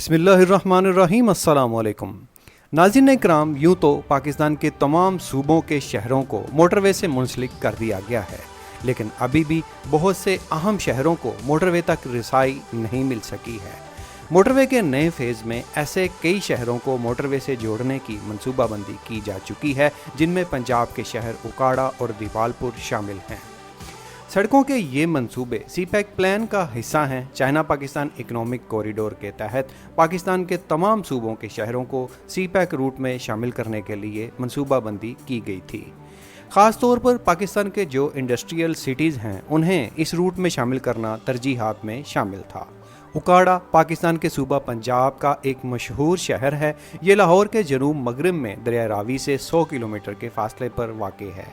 बिस्मिल्लाहिर्रहमानिर्रहीम, अस्सलाम वालेकुम। नाज़रीन इकराम, यूँ तो पाकिस्तान के तमाम सूबों के शहरों को मोटरवे से मुंसलिक कर दिया गया है, लेकिन अभी भी बहुत से अहम शहरों को मोटरवे तक रसाई नहीं मिल सकी है। मोटरवे के नए फेज़ में ऐसे कई शहरों को मोटरवे से जोड़ने की मनसूबाबंदी की जा चुकी है, जिनमें पंजाब के शहर उकाड़ा और दीपालपुर शामिल हैं। सड़कों के ये मंसूबे सीपैक प्लान का हिस्सा हैं। चाइना पाकिस्तान इकोनॉमिक कॉरिडोर के तहत पाकिस्तान के तमाम सूबों के शहरों को सीपैक रूट में शामिल करने के लिए मनसूबाबंदी की गई थी। ख़ास तौर पर पाकिस्तान के जो इंडस्ट्रियल सिटीज़ हैं, उन्हें इस रूट में शामिल करना तरजीहात में शामिल था। उकाड़ा पाकिस्तान के सूबा पंजाब का एक मशहूर शहर है। ये लाहौर के जनूब मगरब में दरिया रावी से 100 किलोमीटर के फासले पर वाक़ है।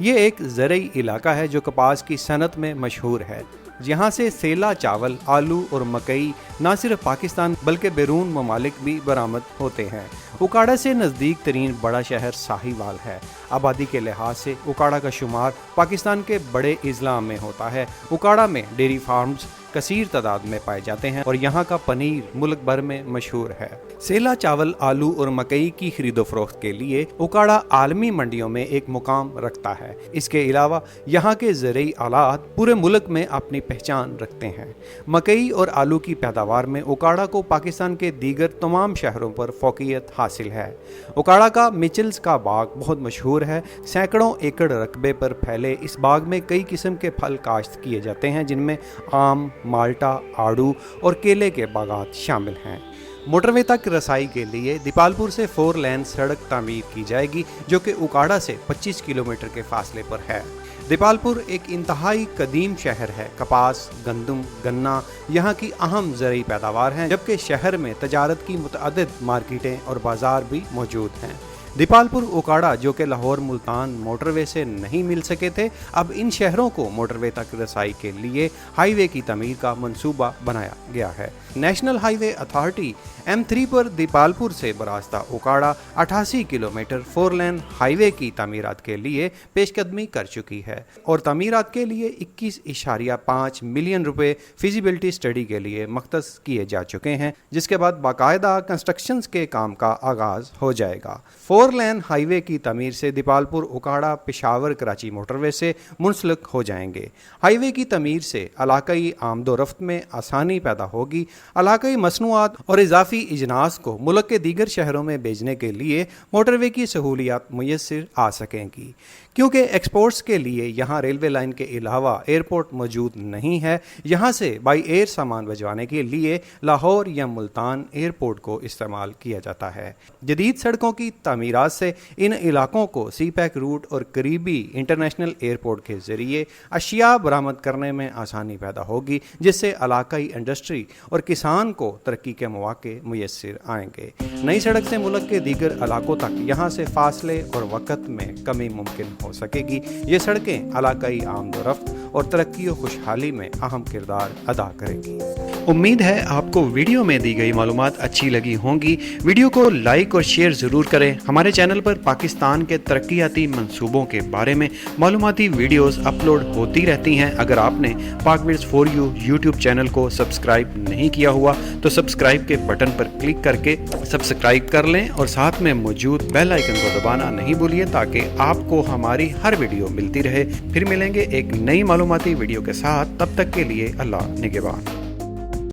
ये एक ज़रई इलाका है जो कपास की सनत में मशहूर है। यहाँ से सेला चावल, आलू और मकई न सिर्फ पाकिस्तान बल्कि बैरून ममालिक भी बरामद होते हैं। उकाड़ा से नज़दीक तरीन बड़ा शहर साहिवाल है। आबादी के लिहाज से उकाड़ा का शुमार पाकिस्तान के बड़े अजला में होता है। उकाड़ा में डेयरी फार्म्स कसीर तादाद में पाए जाते हैं और यहाँ का पनीर मुल्क भर में मशहूर है। सेला चावल, आलू और मकई की खरीदो फरोख्त के लिए उकाड़ा आलमी मंडियों में एक मुकाम रखता है। इसके अलावा यहाँ के ज़रई आलात पूरे मुल्क में अपनी पहचान रखते हैं। मकई और आलू की पैदावार में उकाड़ा को पाकिस्तान के दीगर तमाम शहरों पर फौकियत हासिल है। उकाड़ा का मिचल्स का बाग बहुत मशहूर है। सैकड़ों एकड़ रकबे पर फैले इस बाग में कई किस्म के फल काश्त किए जाते हैं, जिनमें आम, माल्टा, आड़ू और केले के बागात शामिल हैं। मोटरवे तक रसाई के लिए दीपालपुर से 4 लेन सड़क तामीर की जाएगी, जो कि उकाड़ा से 25 किलोमीटर के फासले पर है। दीपालपुर एक इंतहाई कदीम शहर है। कपास, गंदम, गन्ना यहाँ की अहम ज़रई पैदावार हैं, जबकि शहर में तजारत की मुतअद्दिद मार्केटें और बाज़ार भी मौजूद हैं। दीपालपुर, उकाड़ा जो कि लाहौर मुल्तान मोटरवे से नहीं मिल सके थे, अब इन शहरों को मोटरवे तक रसाई के लिए हाईवे की तमीर का मंसूबा बनाया गया है। नेशनल हाईवे अथॉरिटी M3 पर दीपालपुर से बरास्ता उकाड़ा 88 किलोमीटर 4 लेन हाईवे की तामीरात के लिए पेशकदमी कर चुकी है और तामीरात के लिए 21.5 मिलियन रुपए फिजिबिलिटी स्टडी के लिए मख्तस किए जा चुके हैं, जिसके बाद बाकायदा कंस्ट्रक्शन के काम का आगाज हो जाएगा। 4 लेन हाईवे की तमीर से दीपालपुर, उकाड़ा, पेशावर, कराची मोटरवे से मुंसलिक हो जाएंगे। हाईवे की तमीर से इलाकाई आमदोरफ्त में आसानी पैदा होगी। इलाकाई मसनूआत और इजाफी इजनास को मुल्क के दीगर शहरों में भेजने के लिए मोटरवे की सहूलियात मुयस्सर आ सकेंगी, क्योंकि एक्सपोर्ट्स के लिए यहाँ रेलवे लाइन के अलावा एयरपोर्ट मौजूद नहीं है। यहाँ से बाई एयर सामान भिजवाने के लिए लाहौर या मुल्तान एयरपोर्ट को इस्तेमाल किया जाता है। जदीद सड़कों की तामीरात से इन इलाकों को सीपैक रूट और करीबी इंटरनेशनल एयरपोर्ट के ज़रिए अशिया बरामद करने में आसानी पैदा होगी, जिससे इलाकाई इंडस्ट्री और किसान को तरक्की के मौके मुयस्सर आएंगे। नई सड़क से मुल्क के दीगर इलाकों तक यहाँ से फासले और वक़्त में कमी मुमकिन हो सकेगी। ये सड़कें इलाकाई आमदोरफ्त और तरक्की और खुशहाली में अहम किरदार अदा करेंगी। उम्मीद है आपको वीडियो में दी गई मालूमात अच्छी लगी होंगी। वीडियो को लाइक और शेयर ज़रूर करें। हमारे चैनल पर पाकिस्तान के तरक्याती मंसूबों के बारे में मालूमाती वीडियोस अपलोड होती रहती हैं। अगर आपने पाकविड्स फॉर यू यूट्यूब चैनल को सब्सक्राइब नहीं किया हुआ तो सब्सक्राइब के बटन पर क्लिक करके सब्सक्राइब कर लें और साथ में मौजूद बेल आइकन को दबाना नहीं भूलिए, ताकि आपको हमारी हर वीडियो मिलती रहे। फिर मिलेंगे एक नई मालूमाती वीडियो के साथ। तब तक के लिए अल्लाह निगहबान।